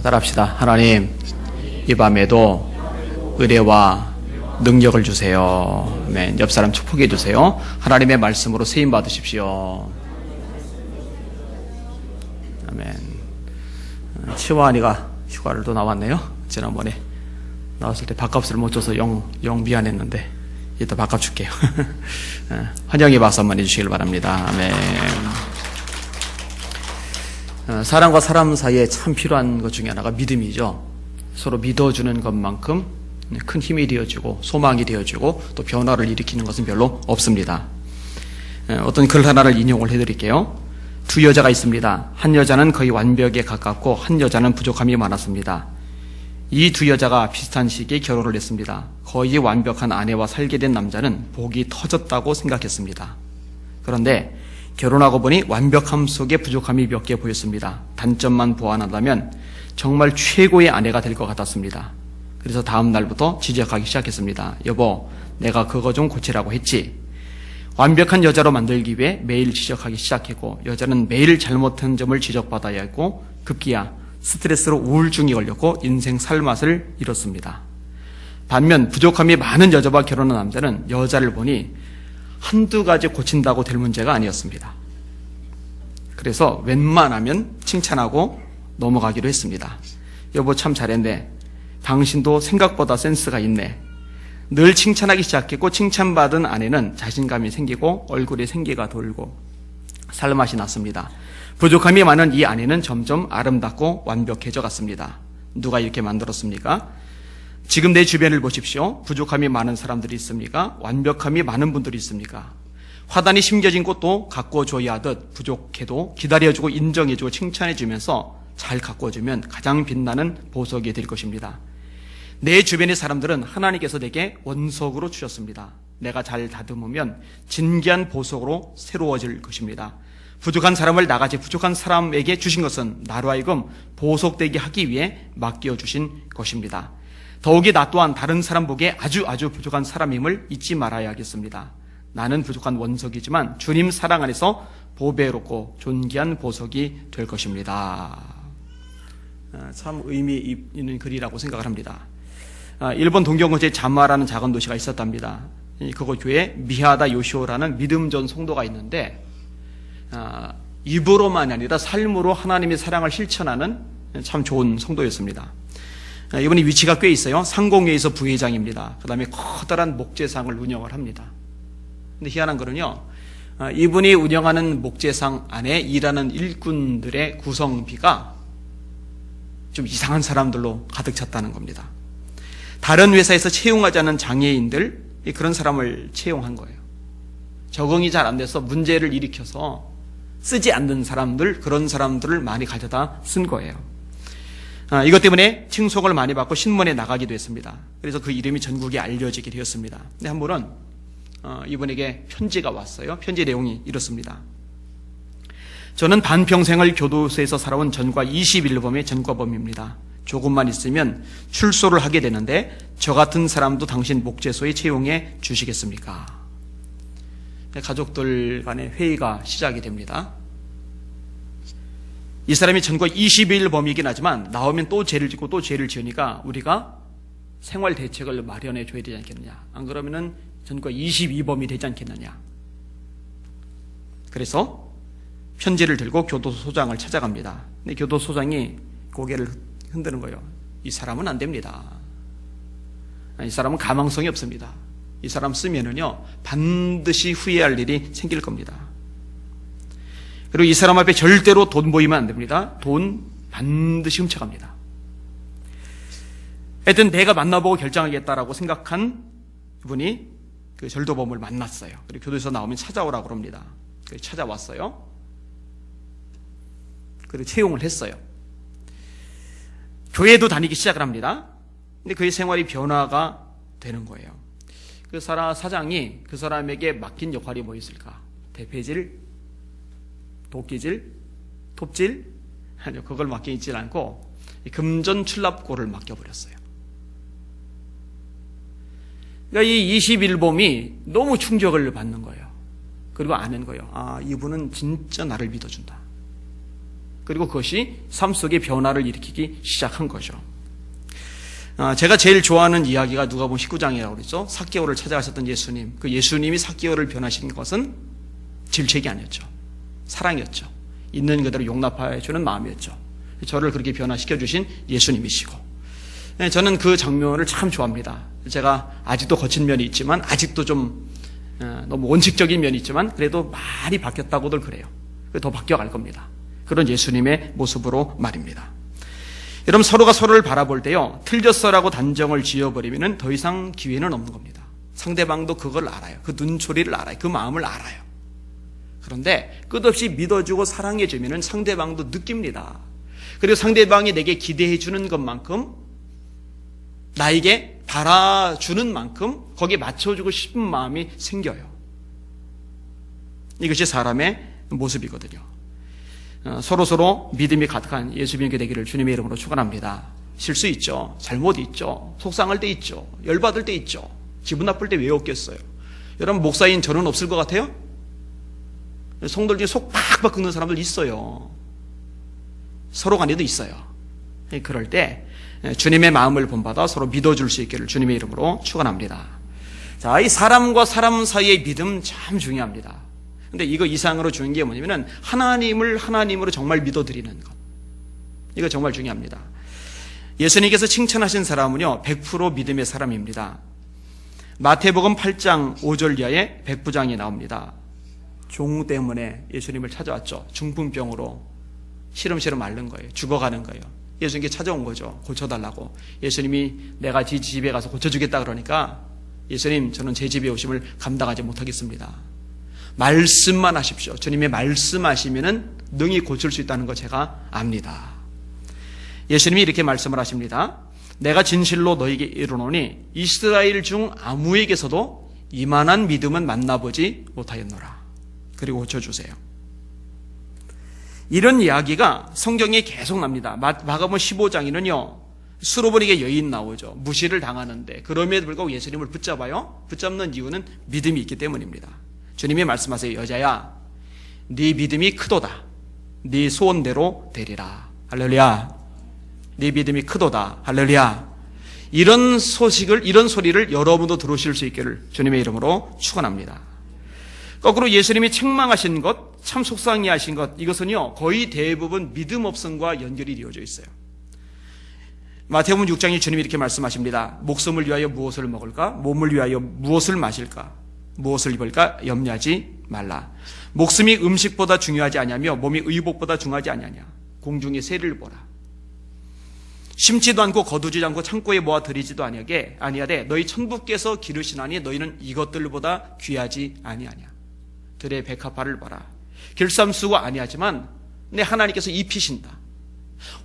따라합시다. 하나님, 이 밤에도 은혜와 능력을 주세요. 아멘. 옆 사람 축복해 주세요. 하나님의 말씀으로 세임 받으십시오. 아멘. 치와니가 휴가를 또 나왔네요. 지난번에 나왔을 때 밥값을 못 줘서 영 미안했는데 이따 밥값 줄게요. 환영의 박수 한번 해주시길 바랍니다. 아멘. 사람과 사람 사이에 참 필요한 것 중에 하나가 믿음이죠. 서로 믿어주는 것만큼 큰 힘이 되어주고 소망이 되어주고 또 변화를 일으키는 것은 별로 없습니다. 어떤 글 하나를 인용을 해드릴게요. 두 여자가 있습니다. 한 여자는 거의 완벽에 가깝고 한 여자는 부족함이 많았습니다. 이 두 여자가 비슷한 시기에 결혼을 했습니다. 거의 완벽한 아내와 살게 된 남자는 복이 터졌다고 생각했습니다. 그런데 결혼하고 보니 완벽함 속에 부족함이 몇 개 보였습니다. 단점만 보완한다면 정말 최고의 아내가 될 것 같았습니다. 그래서 다음 날부터 지적하기 시작했습니다. 여보, 내가 그거 좀 고치라고 했지. 완벽한 여자로 만들기 위해 매일 지적하기 시작했고 여자는 매일 잘못한 점을 지적받아야 했고 급기야 스트레스로 우울증이 걸렸고 인생 살맛을 잃었습니다. 반면 부족함이 많은 여자와 결혼한 남자는 여자를 보니 한두 가지 고친다고 될 문제가 아니었습니다. 그래서 웬만하면 칭찬하고 넘어가기로 했습니다. 여보 참 잘했네. 당신도 생각보다 센스가 있네. 늘 칭찬하기 시작했고 칭찬받은 아내는 자신감이 생기고 얼굴에 생기가 돌고 살맛이 났습니다. 부족함이 많은 이 아내는 점점 아름답고 완벽해져 갔습니다. 누가 이렇게 만들었습니까? 지금 내 주변을 보십시오. 부족함이 많은 사람들이 있습니까? 완벽함이 많은 분들이 있습니까? 화단이 심겨진 꽃도 가꾸어줘야 하듯 부족해도 기다려주고 인정해주고 칭찬해주면서 잘 가꾸어주면 가장 빛나는 보석이 될 것입니다. 내 주변의 사람들은 하나님께서 내게 원석으로 주셨습니다. 내가 잘 다듬으면 진귀한 보석으로 새로워질 것입니다. 부족한 사람을 나같이 부족한 사람에게 주신 것은 나로 하여금 보석되게 하기 위해 맡겨주신 것입니다. 더욱이 나 또한 다른 사람 보기에 아주 부족한 사람임을 잊지 말아야 하겠습니다. 나는 부족한 원석이지만 주님 사랑 안에서 보배롭고 존귀한 보석이 될 것입니다. 참 의미 있는 글이라고 생각을 합니다. 일본 동경호주에 자마라는 작은 도시가 있었답니다. 그곳 교회에 미하다 요시오라는 믿음전 성도가 있는데 입으로만이 아니라 삶으로 하나님의 사랑을 실천하는 참 좋은 성도였습니다. 이분이 위치가 꽤 있어요. 상공회에서 부회장입니다. 그 다음에 커다란 목재상을 운영을 합니다. 근데 희한한 거는요, 이분이 운영하는 목재상 안에 일하는 일꾼들의 구성비가 좀 이상한 사람들로 가득 찼다는 겁니다. 다른 회사에서 채용하지 않은 장애인들, 그런 사람을 채용한 거예요. 적응이 잘 안 돼서 문제를 일으켜서 쓰지 않는 사람들, 그런 사람들을 많이 가져다 쓴 거예요. 이것 때문에 칭송을 많이 받고 신문에 나가기도 했습니다. 그래서 그 이름이 전국에 알려지게 되었습니다. 근데 한 번은 이분에게 편지가 왔어요. 편지 내용이 이렇습니다. 저는 반평생을 교도소에서 살아온 전과 21범의 전과범입니다. 조금만 있으면 출소를 하게 되는데 저 같은 사람도 당신 목재소에 채용해 주시겠습니까? 가족들 간의 회의가 시작이 됩니다. 이 사람이 전과 21범이긴 하지만 나오면 또 죄를 짓고 또 죄를 지으니까 우리가 생활 대책을 마련해 줘야 되지 않겠느냐. 안 그러면은 전과 22범이 되지 않겠느냐. 그래서 편지를 들고 교도소장을 찾아갑니다. 근데 교도소장이 고개를 흔드는 거예요. 이 사람은 안 됩니다. 이 사람은 가망성이 없습니다. 이 사람 쓰면은요 반드시 후회할 일이 생길 겁니다. 그리고 이 사람 앞에 절대로 돈 보이면 안 됩니다. 돈 반드시 훔쳐갑니다. 하여튼 내가 만나보고 결정하겠다라고 생각한 분이 그 절도범을 만났어요. 그리고 교도소에서 나오면 찾아오라고 그럽니다. 그래서 찾아왔어요. 그리고 채용을 했어요. 교회도 다니기 시작을 합니다. 근데 그의 생활이 변화가 되는 거예요. 그 사장이 그 사람에게 맡긴 역할이 뭐였을까? 대패질, 도끼질, 톱질? 아니요, 그걸 맡기지 않고 금전출납고를 맡겨버렸어요. 그러니까 이 21범이 너무 충격을 받는 거예요. 그리고 아는 거예요. 아, 이분은 진짜 나를 믿어준다. 그리고 그것이 삶 속에 변화를 일으키기 시작한 거죠. 제가 제일 좋아하는 이야기가 누가복음 19장이라고 그랬죠. 삭개오를 찾아가셨던 예수님. 그 예수님이 삭개오를 변화시킨 것은 질책이 아니었죠. 사랑이었죠. 있는 그대로 용납해 주는 마음이었죠. 저를 그렇게 변화시켜 주신 예수님이시고, 저는 그 장면을 참 좋아합니다. 제가 아직도 거친 면이 있지만, 아직도 좀 너무 원칙적인 면이 있지만 그래도 많이 바뀌었다고들 그래요. 더 바뀌어갈 겁니다. 그런 예수님의 모습으로 말입니다. 여러분, 서로가 서로를 바라볼 때요, 틀렸어라고 단정을 지어버리면 더 이상 기회는 없는 겁니다. 상대방도 그걸 알아요. 그 눈초리를 알아요. 그 마음을 알아요. 그런데 끝없이 믿어주고 사랑해주면 상대방도 느낍니다. 그리고 상대방이 내게 기대해주는 것만큼, 나에게 바라주는 만큼 거기에 맞춰주고 싶은 마음이 생겨요. 이것이 사람의 모습이거든요. 서로서로 믿음이 가득한 예수님께 되기를 주님의 이름으로 축원합니다. 실수 있죠. 잘못 있죠. 속상할 때 있죠. 열받을 때 있죠. 기분 나쁠 때 왜 없겠어요? 여러분, 목사인 저는 없을 것 같아요? 성도들 중에 속 팍팍 긁는 사람들 있어요. 서로 간에도 있어요. 그럴 때 주님의 마음을 본받아 서로 믿어줄 수 있기를 주님의 이름으로 축원합니다. 자, 이 사람과 사람 사이의 믿음 참 중요합니다. 근데 이거 이상으로 중요한 게 뭐냐면은 하나님을 하나님으로 정말 믿어드리는 것. 이거 정말 중요합니다. 예수님께서 칭찬하신 사람은요, 100% 믿음의 사람입니다. 마태복음 8장 5절 이하에 백부장이 나옵니다. 종 때문에 예수님을 찾아왔죠. 중풍병으로 시름시름 앓는 거예요. 죽어가는 거예요. 예수님께 찾아온 거죠. 고쳐달라고. 예수님이 내가 지 집에 가서 고쳐주겠다 그러니까, 예수님, 저는 제 집에 오심을 감당하지 못하겠습니다. 말씀만 하십시오. 주님의 말씀하시면은 능히 고칠 수 있다는 거 제가 압니다. 예수님이 이렇게 말씀을 하십니다. 내가 진실로 너에게 이르노니 이스라엘 중 아무에게서도 이만한 믿음은 만나보지 못하였노라. 그리고 고쳐주세요. 이런 이야기가 성경에 계속 납니다. 마가복음 15장에는요, 수로보니게 여인 나오죠. 무시를 당하는데 그럼에도 불구하고 예수님을 붙잡아요. 붙잡는 이유는 믿음이 있기 때문입니다. 주님이 말씀하세요. 여자야, 네 믿음이 크도다. 네 소원대로 되리라. 할렐루야. 네 믿음이 크도다. 할렐루야. 이런 소식을, 이런 소리를 여러분도 들으실 수 있기를 주님의 이름으로 축원합니다. 거꾸로 예수님이 책망하신 것, 참 속상해 하신 것, 이것은요, 거의 대부분 믿음 없음과 연결이 이루어져 있어요. 마태복음 6장에 주님이 이렇게 말씀하십니다. 목숨을 위하여 무엇을 먹을까? 몸을 위하여 무엇을 마실까? 무엇을 입을까? 염려하지 말라. 목숨이 음식보다 중요하지 아니하며 몸이 의복보다 중요하지 아니하냐. 공중의 새를 보라. 심지도 않고 거두지 않고 창고에 모아 들이지도 아니하되 너희 천부께서 기르시나니 너희는 이것들보다 귀하지 아니하냐. 들의 백합화를 봐라. 길쌈수고 아니하지만 내 하나님께서 입히신다.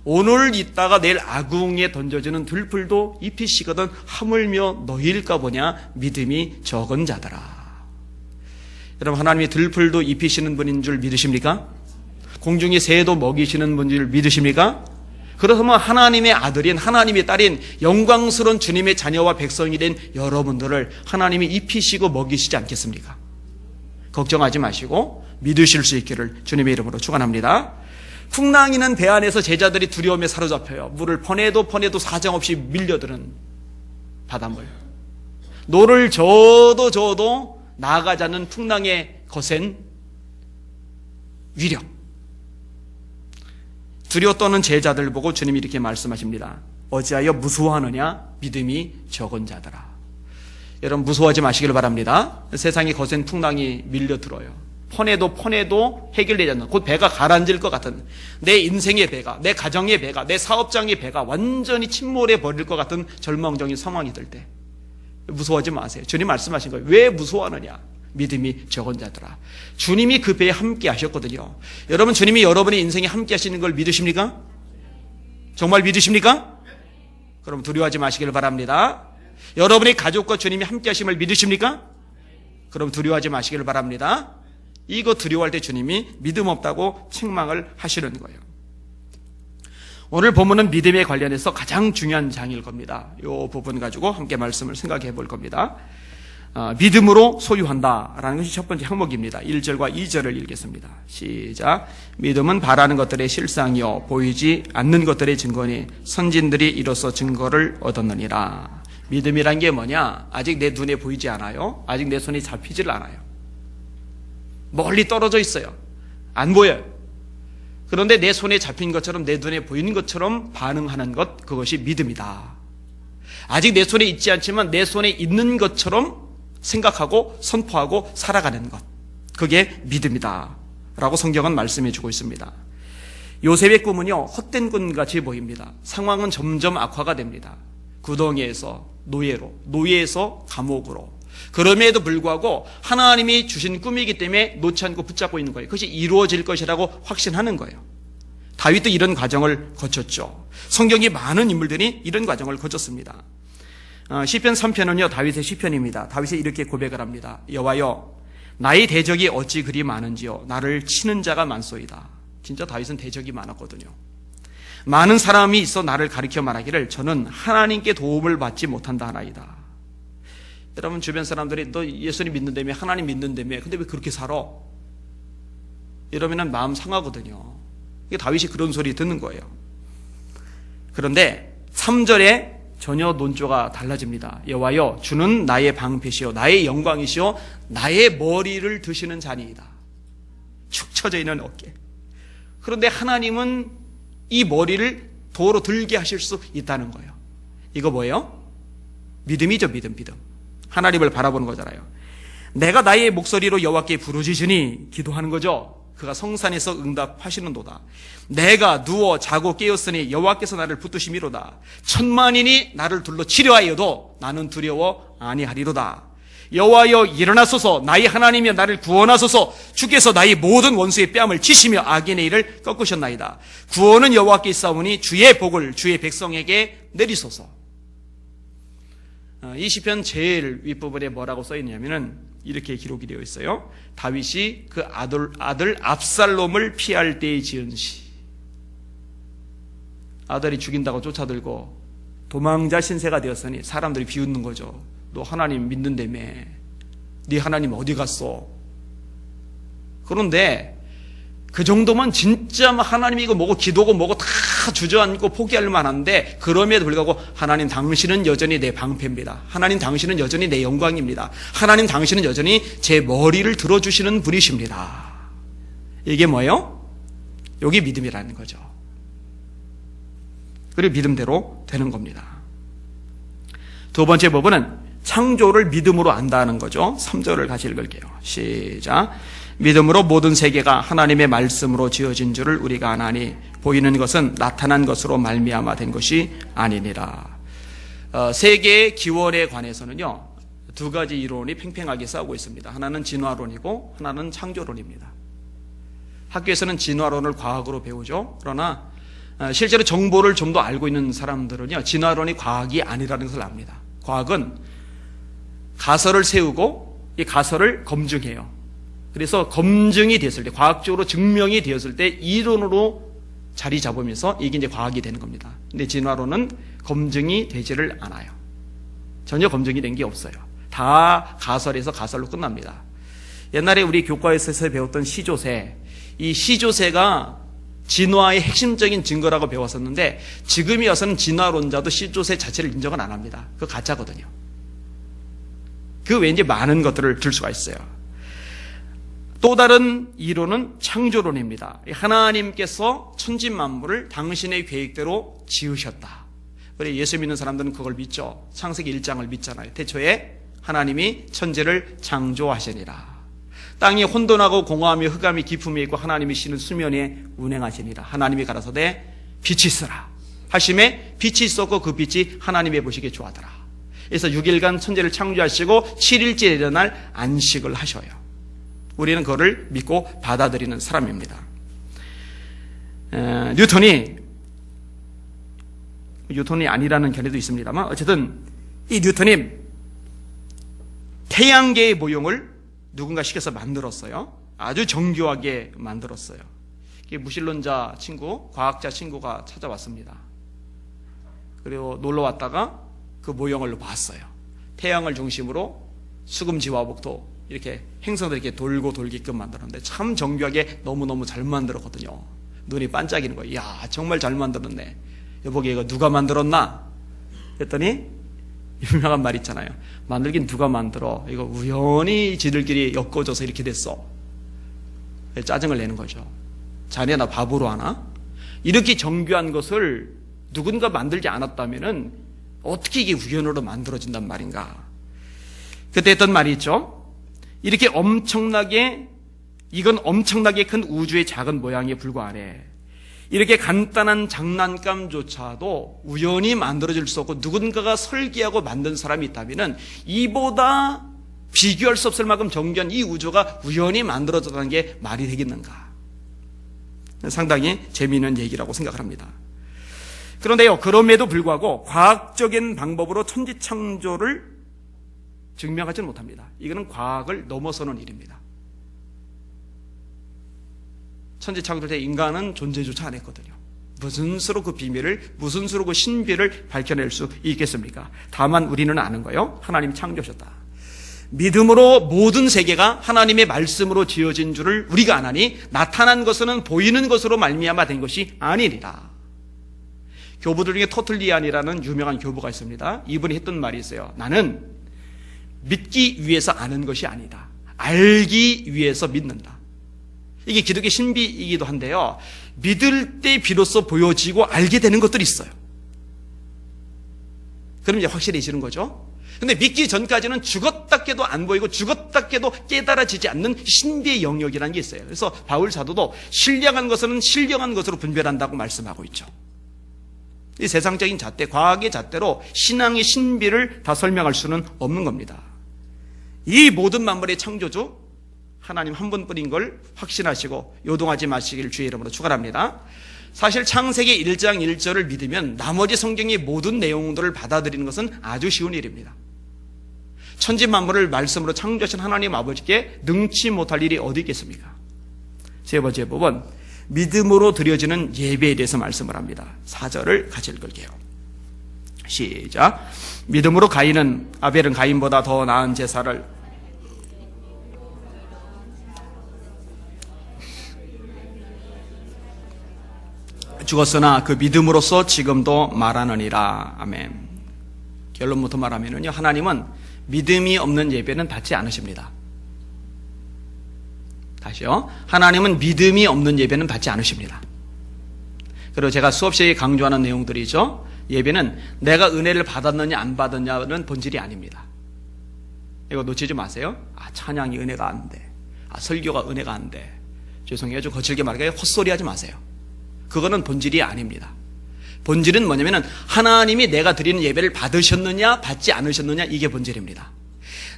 오늘 있다가 내일 아궁이에 던져지는 들풀도 입히시거든 하물며 너희일까 보냐. 믿음이 적은 자더라. 여러분, 하나님이 들풀도 입히시는 분인 줄 믿으십니까? 공중의 새도 먹이시는 분인 줄 믿으십니까? 그렇다면 하나님의 아들인, 하나님의 딸인 영광스러운 주님의 자녀와 백성이 된 여러분들을 하나님이 입히시고 먹이시지 않겠습니까? 걱정하지 마시고 믿으실 수 있기를 주님의 이름으로 축원합니다. 풍랑이는 배 안에서 제자들이 두려움에 사로잡혀요. 물을 퍼내도 사정없이 밀려드는 바닷물. 노를 저어도 나아가자는 풍랑의 거센 위력. 두려워 떠는 제자들 보고 주님이 이렇게 말씀하십니다. 어찌하여 무서워하느냐? 믿음이 적은 자들아. 여러분, 무서워하지 마시길 바랍니다. 세상에 거센 풍랑이 밀려들어요. 퍼내도 해결되지 않는, 곧 배가 가라앉을 것 같은, 내 인생의 배가, 내 가정의 배가, 내 사업장의 배가 완전히 침몰해 버릴 것 같은 절망적인 상황이 들 때 무서워하지 마세요. 주님 말씀하신 거예요. 왜 무서워하느냐? 믿음이 적은 자들아. 주님이 그 배에 함께 하셨거든요. 여러분, 주님이 여러분의 인생에 함께 하시는 걸 믿으십니까? 정말 믿으십니까? 그럼 두려워하지 마시길 바랍니다. 여러분의 가족과 주님이 함께 하심을 믿으십니까? 그럼 두려워하지 마시길 바랍니다. 이거 두려워할 때 주님이 믿음 없다고 책망을 하시는 거예요. 오늘 본문은 믿음에 관련해서 가장 중요한 장일 겁니다. 이 부분 가지고 함께 말씀을 생각해 볼 겁니다. 믿음으로 소유한다라는 것이 첫 번째 항목입니다. 1절과 2절을 읽겠습니다. 시작. 믿음은 바라는 것들의 실상이요 보이지 않는 것들의 증거니 선진들이 이로써 증거를 얻었느니라. 믿음이란 게 뭐냐? 아직 내 눈에 보이지 않아요. 아직 내 손에 잡히질 않아요. 멀리 떨어져 있어요. 안 보여요. 그런데 내 손에 잡힌 것처럼 내 눈에 보이는 것처럼 반응하는 것, 그것이 믿음이다. 아직 내 손에 있지 않지만 내 손에 있는 것처럼 생각하고 선포하고 살아가는 것, 그게 믿음이다 라고 성경은 말씀해 주고 있습니다. 요셉의 꿈은요 헛된 꿈같이 보입니다. 상황은 점점 악화가 됩니다. 구덩이에서 노예로, 노예에서 감옥으로. 그럼에도 불구하고 하나님이 주신 꿈이기 때문에 놓지 않고 붙잡고 있는 거예요. 그것이 이루어질 것이라고 확신하는 거예요. 다윗도 이런 과정을 거쳤죠. 성경이 많은 인물들이 이런 과정을 거쳤습니다. 시편 3편은요 다윗의 시편입니다. 다윗이 이렇게 고백을 합니다. 여호와여 나의 대적이 어찌 그리 많은지요 나를 치는 자가 많소이다. 진짜 다윗은 대적이 많았거든요. 많은 사람이 있어 나를 가리켜 말하기를 저는 하나님께 도움을 받지 못한다 하나이다. 여러분 주변 사람들이 너 예수님 믿는다며 하나님 믿는다며 근데 왜 그렇게 살아? 이러면 마음 상하거든요. 다윗이 그런 소리 듣는 거예요. 그런데 3절에 전혀 논조가 달라집니다. 여호와여 주는 나의 방패시요 나의 영광이시요 나의 머리를 드시는 자니이다. 축 처져 있는 어깨. 그런데 하나님은 이 머리를 도로 들게 하실 수 있다는 거예요. 이거 뭐예요? 믿음이죠. 믿음. 하나님을 바라보는 거잖아요. 내가 나의 목소리로 여호와께 부르짖으니 기도하는 거죠. 그가 성산에서 응답하시는도다. 내가 누워 자고 깨었으니 여호와께서 나를 붙드심이로다. 천만인이 나를 둘러 치려하여도 나는 두려워 아니하리로다. 여호와여 일어나소서 나의 하나님이여 나를 구원하소서. 주께서 나의 모든 원수의 뺨을 치시며 악인의 일을 꺾으셨나이다. 구원은 여호와께 있사오니 주의 복을 주의 백성에게 내리소서. 이 시편 제일 윗부분에 뭐라고 써있냐면은 이렇게 기록이 되어 있어요. 다윗이 그 아들 압살롬을 피할 때에 지은 시. 아들이 죽인다고 쫓아들고 도망자 신세가 되었으니 사람들이 비웃는 거죠. 너 하나님 믿는다며. 네 하나님 어디 갔어? 그런데 그 정도면 진짜 하나님이 이거 뭐고 기도고 뭐고 다 주저앉고 포기할 만한데 그럼에도 불구하고 하나님 당신은 여전히 내 방패입니다. 하나님 당신은 여전히 내 영광입니다. 하나님 당신은 여전히 제 머리를 들어주시는 분이십니다. 이게 뭐예요? 여기 믿음이라는 거죠. 그리고 믿음대로 되는 겁니다. 두 번째 부분은 창조를 믿음으로 안다는 거죠. 3절을 같이 읽을게요. 시작. 믿음으로 모든 세계가 하나님의 말씀으로 지어진 줄을 우리가 아나니 보이는 것은 나타난 것으로 말미암아 된 것이 아니니라. 세계의 기원에 관해서는요 두 가지 이론이 팽팽하게 싸우고 있습니다. 하나는 진화론이고 하나는 창조론입니다. 학교에서는 진화론을 과학으로 배우죠. 그러나 실제로 정보를 좀 더 알고 있는 사람들은요 진화론이 과학이 아니라는 것을 압니다. 과학은 가설을 세우고 이 가설을 검증해요. 그래서 검증이 됐을 때, 과학적으로 증명이 되었을 때 이론으로 자리 잡으면서 이게 이제 과학이 되는 겁니다. 근데 진화론은 검증이 되지를 않아요. 전혀 검증이 된 게 없어요. 다 가설에서 가설로 끝납니다. 옛날에 우리 교과에서 배웠던 시조새, 이 시조새가 진화의 핵심적인 증거라고 배웠었는데 지금이 와서는 진화론자도 시조새 자체를 인정은 안 합니다. 그거 가짜거든요. 그 외에 이제 많은 것들을 들 수가 있어요. 또 다른 이론은 창조론입니다. 하나님께서 천지만물을 당신의 계획대로 지으셨다. 그래 예수 믿는 사람들은 그걸 믿죠. 창세기 1장을 믿잖아요. 태초에 하나님이 천지를 창조하시니라. 땅이 혼돈하고 공허하며 흑암이 깊음에 있고 하나님이 쉬는 수면에 운행하시니라. 하나님이 가라사대 빛이 있으라 하심에 빛이 있었고 그 빛이 하나님의 보시기에 좋아하더라. 그래서 6일간 천지를 창조하시고 7일째 일어날 안식을 하셔요. 우리는 그거를 믿고 받아들이는 사람입니다. 뉴턴이 아니라는 견해도 있습니다만 어쨌든 이 뉴턴이 태양계의 모형을 누군가 시켜서 만들었어요. 아주 정교하게 만들었어요. 무신론자 친구, 과학자 친구가 찾아왔습니다. 그리고 놀러 왔다가 그 모형을 봤어요. 태양을 중심으로 수금지화복도 이렇게 행성들 이렇게 돌고 돌게끔 만들었는데 참 정교하게 너무너무 잘 만들었거든요. 눈이 반짝이는 거예요. 이야, 정말 잘 만들었네. 여보게 이거 누가 만들었나? 그랬더니 유명한 말 있잖아요. 만들긴 누가 만들어? 이거 우연히 지들끼리 엮어져서 이렇게 됐어. 짜증을 내는 거죠. 자네 나 바보로 하나? 이렇게 정교한 것을 누군가 만들지 않았다면은 어떻게 이게 우연으로 만들어진단 말인가? 그때 했던 말이 있죠. 이렇게 이건 엄청나게 큰 우주의 작은 모양에 불과하네. 이렇게 간단한 장난감조차도 우연히 만들어질 수 없고 누군가가 설계하고 만든 사람이 있다면은 이보다 비교할 수 없을 만큼 정교한 이 우주가 우연히 만들어졌다는 게 말이 되겠는가? 상당히 재미있는 얘기라고 생각을 합니다. 그런데요, 그럼에도 불구하고 과학적인 방법으로 천지창조를 증명하지는 못합니다. 이거는 과학을 넘어서는 일입니다. 천지창조 때 인간은 존재조차 안 했거든요. 무슨 수로 그 비밀을, 무슨 수로 그 신비를 밝혀낼 수 있겠습니까? 다만 우리는 아는 거요. 하나님 창조하셨다. 믿음으로 모든 세계가 하나님의 말씀으로 지어진 줄을 우리가 아나니 나타난 것은 보이는 것으로 말미암아 된 것이 아니니라. 교부들 중에 토틀리안이라는 유명한 교부가 있습니다. 이분이 했던 말이 있어요. 나는 믿기 위해서 아는 것이 아니다. 알기 위해서 믿는다. 이게 기독의 신비이기도 한데요. 믿을 때 비로소 보여지고 알게 되는 것들이 있어요. 그럼 이제 확실해지는 거죠. 근데 믿기 전까지는 죽었다 깨도 안 보이고 죽었다 깨도 깨달아지지 않는 신비의 영역이라는 게 있어요. 그래서 바울 사도도 신령한 것은 신령한 것으로 분별한다고 말씀하고 있죠. 이 세상적인 잣대, 과학의 잣대로 신앙의 신비를 다 설명할 수는 없는 겁니다. 이 모든 만물의 창조주 하나님 한 분뿐인 걸 확신하시고 요동하지 마시길 주의 이름으로 축원합니다. 사실 창세기 1장 1절을 믿으면 나머지 성경의 모든 내용들을 받아들이는 것은 아주 쉬운 일입니다. 천지 만물을 말씀으로 창조하신 하나님 아버지께 능치 못할 일이 어디 있겠습니까? 세 번째 부분, 믿음으로 드려지는 예배에 대해서 말씀을 합니다. 4절을 같이 읽을게요. 시작. 믿음으로 아벨은 가인보다 더 나은 제사를 죽었으나 그 믿음으로써 지금도 말하느니라. 아멘. 결론부터 말하면요, 하나님은 믿음이 없는 예배는 받지 않으십니다. 다시요. 하나님은 믿음이 없는 예배는 받지 않으십니다. 그리고 제가 수없이 강조하는 내용들이죠. 예배는 내가 은혜를 받았느냐 안 받았냐는 본질이 아닙니다. 이거 놓치지 마세요. 찬양이 은혜가 안 돼. 설교가 은혜가 안 돼. 죄송해요. 좀 거칠게 말하게 헛소리 하지 마세요. 그거는 본질이 아닙니다. 본질은 뭐냐면은 하나님이 내가 드리는 예배를 받으셨느냐 받지 않으셨느냐, 이게 본질입니다.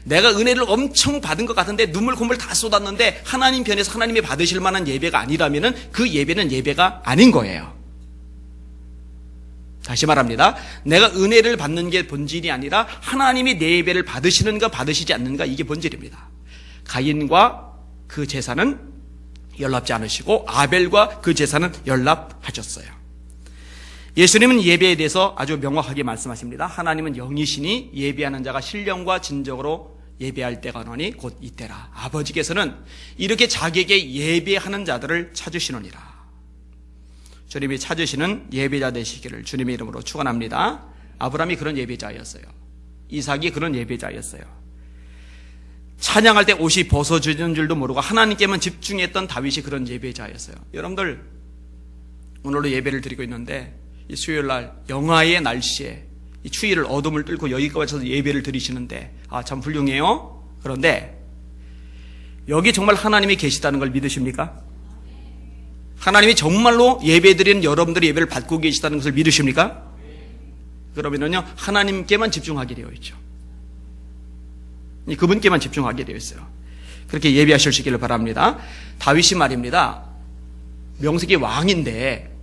내가 은혜를 엄청 받은 것 같은데 눈물 콧물 다 쏟았는데 하나님 편에서 하나님이 받으실 만한 예배가 아니라면은 그 예배는 예배가 아닌 거예요. 다시 말합니다. 내가 은혜를 받는 게 본질이 아니라 하나님이 내 예배를 받으시는가 받으시지 않는가, 이게 본질입니다. 가인과 그 제사는 연락지 않으시고 아벨과 그 제사는 연락하셨어요. 예수님은 예배에 대해서 아주 명확하게 말씀하십니다. 하나님은 영이시니 예배하는 자가 신령과 진정으로 예배할 때가 오나니 곧 이때라. 아버지께서는 이렇게 자기에게 예배하는 자들을 찾으시느니라. 주님이 찾으시는 예배자 되시기를 주님의 이름으로 축원합니다. 아브라함이 그런 예배자였어요. 이삭이 그런 예배자였어요. 찬양할 때 옷이 벗어지는 줄도 모르고 하나님께만 집중했던 다윗이 그런 예배자였어요. 여러분들 오늘도 예배를 드리고 있는데 이 수요일날 영하의 날씨에 이 추위를 어둠을 뚫고 여기까지 와서 예배를 드리시는데 참 훌륭해요. 그런데 여기 정말 하나님이 계시다는 걸 믿으십니까? 하나님이 정말로 예배드리는 여러분들이 예배를 받고 계시다는 것을 믿으십니까? 그러면은요, 하나님께만 집중하게 되어 있죠. 그분께만 집중하게 되어 있어요. 그렇게 예배하실 수 있기를 바랍니다. 다윗이 말입니다. 명색이 왕인데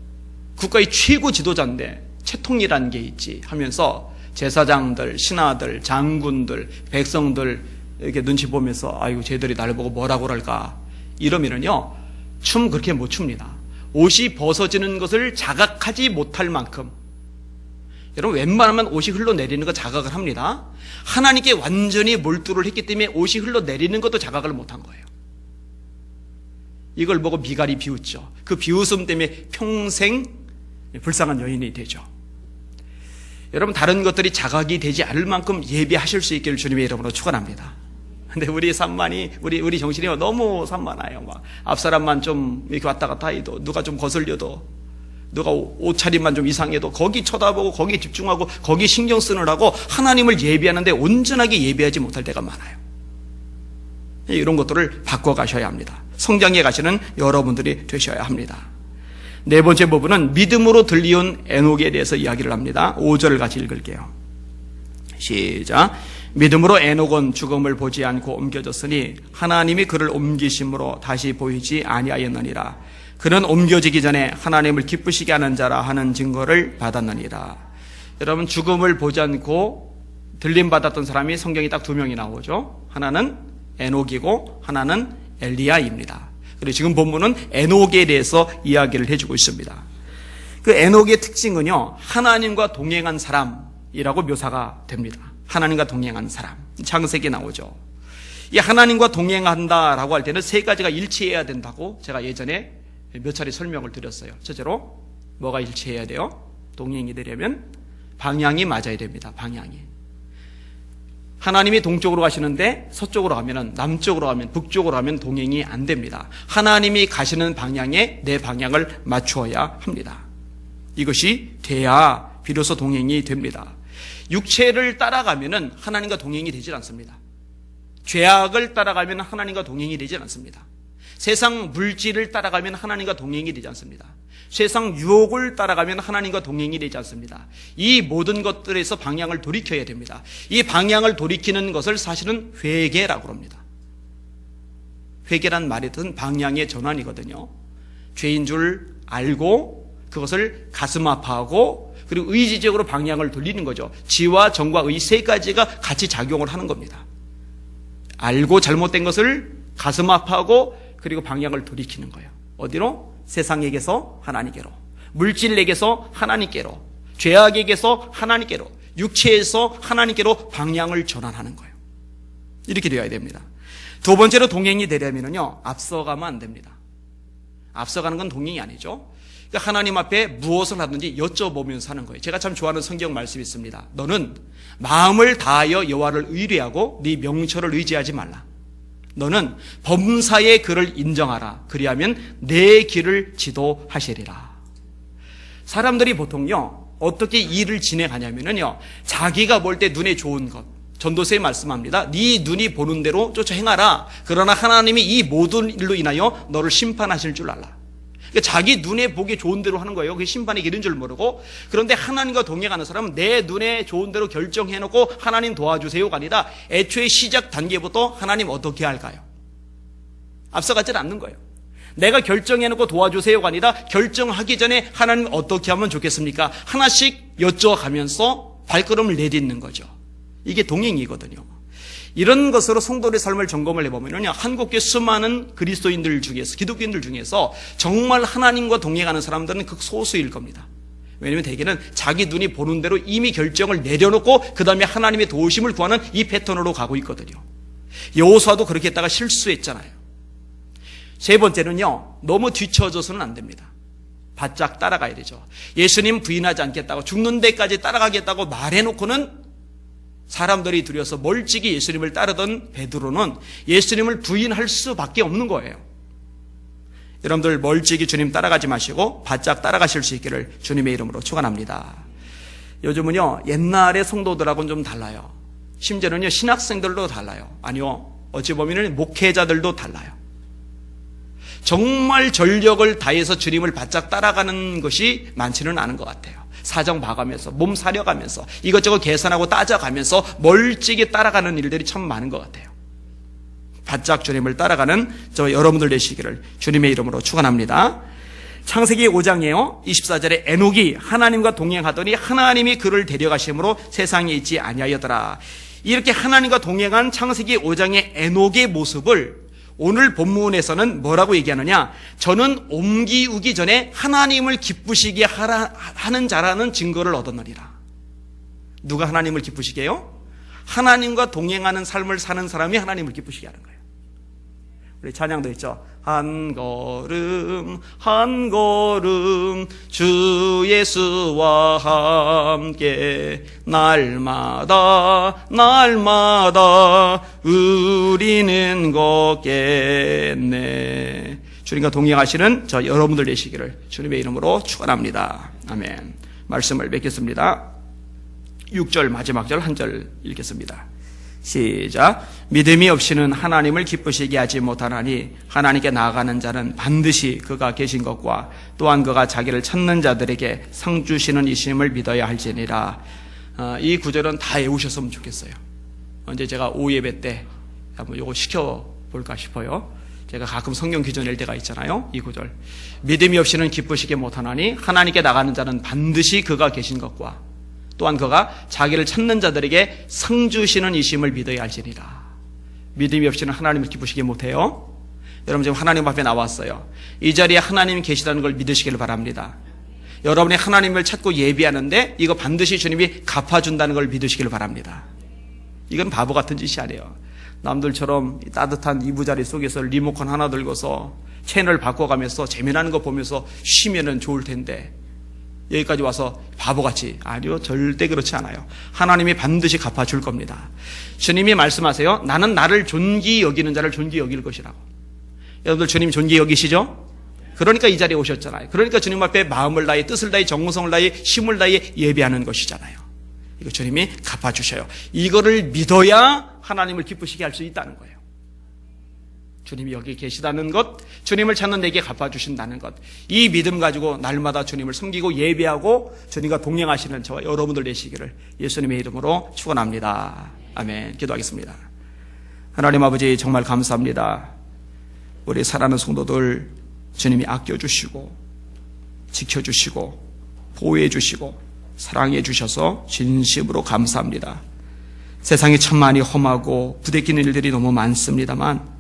국가의 최고 지도자인데 채통이라는 게 있지 하면서 제사장들, 신하들, 장군들, 백성들 이렇게 눈치 보면서 아이고 쟤들이 나를 보고 뭐라고 그럴까 이러면은요, 춤 그렇게 못 춥니다. 옷이 벗어지는 것을 자각하지 못할 만큼 여러분 웬만하면 옷이 흘러내리는 거 자각을 합니다. 하나님께 완전히 몰두를 했기 때문에 옷이 흘러내리는 것도 자각을 못한 거예요. 이걸 보고 미갈이 비웃죠. 그 비웃음 때문에 평생 불쌍한 여인이 되죠. 여러분 다른 것들이 자각이 되지 않을 만큼 예배하실 수 있기를 주님의 이름으로 축원합니다. 근데 우리 산만이 우리 정신이 너무 산만해요. 막 앞사람만 좀 이렇게 왔다 갔다 해도, 누가 좀 거슬려도, 누가 옷차림만 좀 이상해도 거기 쳐다보고 거기 집중하고 거기 신경 쓰느라고 하나님을 예배하는데 온전하게 예배하지 못할 때가 많아요. 이런 것들을 바꿔가셔야 합니다. 성장해 가시는 여러분들이 되셔야 합니다. 네 번째 부분은 믿음으로 들리온 에녹에 대해서 이야기를 합니다. 5절을 같이 읽을게요. 시작. 믿음으로 에녹은 죽음을 보지 않고 옮겨졌으니 하나님이 그를 옮기심으로 다시 보이지 아니하였느니라. 그는 옮겨지기 전에 하나님을 기쁘시게 하는 자라 하는 증거를 받았느니라. 여러분 죽음을 보지 않고 들림받았던 사람이 성경에 딱 2명이 나오죠. 하나는 에녹이고 하나는 엘리야입니다. 그리고 지금 본문은 에녹에 대해서 이야기를 해주고 있습니다. 그 에녹의 특징은요, 하나님과 동행한 사람이라고 묘사가 됩니다. 하나님과 동행한 사람. 창세기에 나오죠. 이 하나님과 동행한다라고 할 때는 3가지가 일치해야 된다고 제가 예전에 몇 차례 설명을 드렸어요. 첫째로 뭐가 일치해야 돼요? 동행이 되려면 방향이 맞아야 됩니다. 방향이. 하나님이 동쪽으로 가시는데 서쪽으로 가면은, 남쪽으로 가면, 북쪽으로 가면 동행이 안 됩니다. 하나님이 가시는 방향에 내 방향을 맞추어야 합니다. 이것이 돼야 비로소 동행이 됩니다. 육체를 따라가면은 하나님과 동행이 되질 않습니다. 죄악을 따라가면 하나님과 동행이 되질 않습니다. 세상 물질을 따라가면 하나님과 동행이 되지 않습니다. 세상 유혹을 따라가면 하나님과 동행이 되지 않습니다. 이 모든 것들에서 방향을 돌이켜야 됩니다. 이 방향을 돌이키는 것을 사실은 회개라고 합니다. 회개란 말의 뜻은 방향의 전환이거든요. 죄인 줄 알고 그것을 가슴 아파하고 그리고 의지적으로 방향을 돌리는 거죠. 지와 정과 의 3가지가 같이 작용을 하는 겁니다. 알고 잘못된 것을 가슴 아파하고 그리고 방향을 돌이키는 거예요. 어디로? 세상에게서 하나님께로, 물질에게서 하나님께로, 죄악에게서 하나님께로, 육체에서 하나님께로 방향을 전환하는 거예요. 이렇게 되어야 됩니다. 2번째로 동행이 되려면요, 앞서가면 안 됩니다. 앞서가는 건 동행이 아니죠. 그러니까 하나님 앞에 무엇을 하든지 여쭤보면서 하는 거예요. 제가 참 좋아하는 성경 말씀이 있습니다. 너는 마음을 다하여 여호와를 의뢰하고 네 명철을 의지하지 말라. 너는 범사의 그를 인정하라. 그리하면 내 길을 지도하시리라. 사람들이 보통요, 어떻게 일을 진행하냐면요, 자기가 볼 때 눈에 좋은 것, 전도서에 말씀합니다. 네 눈이 보는 대로 쫓아 행하라. 그러나 하나님이 이 모든 일로 인하여 너를 심판하실 줄 알라. 그러니까 자기 눈에 보기 좋은 대로 하는 거예요. 그게 심판의 길인 줄 모르고. 그런데 하나님과 동행하는 사람은 내 눈에 좋은 대로 결정해놓고 하나님 도와주세요가 아니라 애초에 시작 단계부터 하나님 어떻게 할까요? 앞서가질 않는 거예요. 내가 결정해놓고 도와주세요가 아니라 결정하기 전에 하나님 어떻게 하면 좋겠습니까? 하나씩 여쭤가면서 발걸음을 내딛는 거죠. 이게 동행이거든요. 이런 것으로 성도의 삶을 점검을 해보면요, 한국계 수많은 그리스도인들 중에서, 기독교인들 중에서 정말 하나님과 동행하는 사람들은 극소수일 겁니다. 왜냐하면 대개는 자기 눈이 보는 대로 이미 결정을 내려놓고 그 다음에 하나님의 도우심을 구하는 이 패턴으로 가고 있거든요. 여호수아도 그렇게 했다가 실수했잖아요. 3번째는요, 너무 뒤처져서는 안 됩니다. 바짝 따라가야 되죠. 예수님 부인하지 않겠다고, 죽는 데까지 따라가겠다고 말해놓고는 사람들이 두려워서 멀찍이 예수님을 따르던 베드로는 예수님을 부인할 수밖에 없는 거예요. 여러분들 멀찍이 주님 따라가지 마시고 바짝 따라가실 수 있기를 주님의 이름으로 축원합니다. 요즘은요, 옛날의 성도들하고는 좀 달라요. 심지어는요, 신학생들도 달라요. 아니요, 어찌 보면 목회자들도 달라요. 정말 전력을 다해서 주님을 바짝 따라가는 것이 많지는 않은 것 같아요. 사정 봐가면서, 몸 사려가면서, 이것저것 계산하고 따져가면서 멀찍이 따라가는 일들이 참 많은 것 같아요. 바짝 주님을 따라가는 저 여러분들 되시기를 주님의 이름으로 축원합니다. 창세기 5장에요, 24절에 에녹이 하나님과 동행하더니 하나님이 그를 데려가심으로 세상에 있지 아니하였더라. 이렇게 하나님과 동행한 창세기 5장의 에녹의 모습을 오늘 본문에서는 뭐라고 얘기하느냐? 저는 옮기우기 전에 하나님을 기쁘시게 하는 자라는 증거를 얻었느니라. 누가 하나님을 기쁘시게 해요? 하나님과 동행하는 삶을 사는 사람이 하나님을 기쁘시게 하는 거예요. 우리 찬양도 있죠. 한 걸음 한 걸음 주 예수와 함께 날마다 날마다 우리는 걷겠네. 주님과 동행하시는 저 여러분들 되시기를 주님의 이름으로 축원합니다. 아멘. 말씀을 맺겠습니다. 6절 마지막 절 한 절 읽겠습니다. 시작. 믿음이 없이는 하나님을 기쁘시게 하지 못하나니 하나님께 나아가는 자는 반드시 그가 계신 것과 또한 그가 자기를 찾는 자들에게 상 주시는 이심을 믿어야 할지니라. 이 구절은 다 외우셨으면 좋겠어요. 언제 제가 오후 예배 때 한번 이거 시켜볼까 싶어요. 제가 가끔 성경 기준 낼 때가 있잖아요. 이 구절. 믿음이 없이는 기쁘시게 못하나니 하나님께 나가는 자는 반드시 그가 계신 것과 또한 그가 자기를 찾는 자들에게 상 주시는 이심을 믿어야 할지니라. 믿음이 없이는 하나님을 기쁘시게 못해요. 여러분 지금 하나님 앞에 나왔어요. 이 자리에 하나님이 계시다는 걸 믿으시기를 바랍니다. 여러분이 하나님을 찾고 예비하는데 이거 반드시 주님이 갚아준다는 걸 믿으시기를 바랍니다. 이건 바보 같은 짓이 아니에요. 남들처럼 따뜻한 이부자리 속에서 리모컨 하나 들고서 채널 바꿔가면서 재미나는 거 보면서 쉬면은 좋을 텐데 여기까지 와서 바보같이. 아니요, 절대 그렇지 않아요. 하나님이 반드시 갚아줄 겁니다. 주님이 말씀하세요. 나는 나를 존귀 여기는 자를 존귀 여길 것이라고. 여러분들 주님 존귀 여기시죠? 그러니까 이 자리에 오셨잖아요. 그러니까 주님 앞에 마음을 다해 뜻을 다해 정성을 다해 힘을 다해 예배하는 것이잖아요. 이거 주님이 갚아주셔요. 이거를 믿어야 하나님을 기쁘시게 할 수 있다는 거예요. 주님이 여기 계시다는 것, 주님을 찾는 내게 갚아주신다는 것, 이 믿음 가지고 날마다 주님을 섬기고 예배하고 주님과 동행하시는 저와 여러분들 되시기를 예수님의 이름으로 축원합니다. 아멘. 기도하겠습니다. 하나님 아버지 정말 감사합니다. 우리 사랑하는 성도들 주님이 아껴주시고 지켜주시고 보호해주시고 사랑해주셔서 진심으로 감사합니다. 세상이 참 많이 험하고 부대끼는 일들이 너무 많습니다만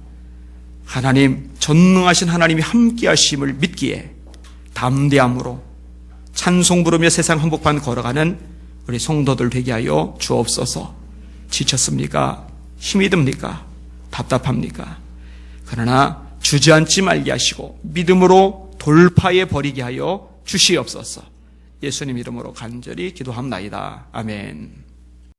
하나님, 전능하신 하나님이 함께 하심을 믿기에 담대함으로 찬송 부르며 세상 한복판 걸어가는 우리 성도들 되게 하여 주옵소서. 지쳤습니까? 힘이 듭니까? 답답합니까? 그러나 주저앉지 말게 하시고 믿음으로 돌파해 버리게 하여 주시옵소서. 예수님 이름으로 간절히 기도합나이다. 아멘.